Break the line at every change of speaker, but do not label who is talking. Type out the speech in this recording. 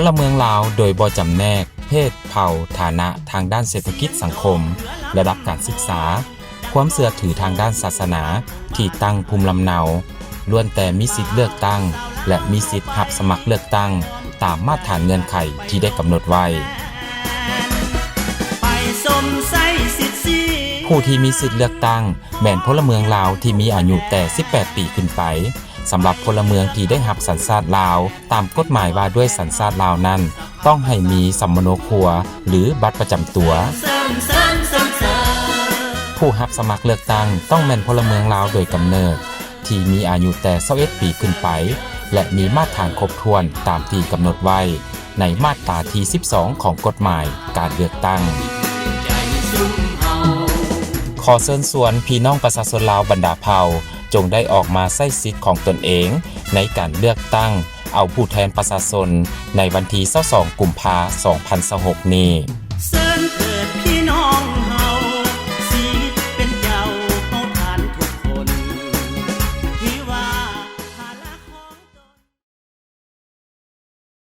ลเมืองลาวโดยบ่จำแนกเพศเผ่าฐานะทางด้านเศรษฐกิจสังคมระดับการศึกษาความเชื่อถือทางด้านศาสนาที่ตั้งภูมิลำเนาล้วนแต่มีสิทธิเลือกตั้งและมีสิทธิรับสมัครเลือกตั้งตามมาตรฐานเงื่อนไขที่ได้กำหนดไว้ผู้ที่มีสิทธิเลือกตั้งแม่นพลเมืองลาวที่มีอายุแต่18ปีขึ้นไปสำหรับพลเมืองที่ได้รับสัญชาติลาวตามกฎหมายว่าด้วยสัญชาติลาวนั้นต้องให้มีสัมมโนครัวหรือบัตรประจำตัวผู้รับสมัครเลือกตั้งต้องแม่นพลเมืองลาวโดยกำเนิดที่มีอายุแต่21ปีขึ้นไปและมีมาตรฐานครบถ้วนตามที่กำหนดไว้ในมาตราที่12ของกฎหมายการเลือกตั้งขอเชิญชวนพี่น้องประชาชนลาวบรรดาเผ่าจงได้ออกมาใช้สิทธิ์ของตนเองในการเลือกตั้งเอาผู้แทนประชาชนในวันที่22 กุมภาพันธ์ 2026 นี้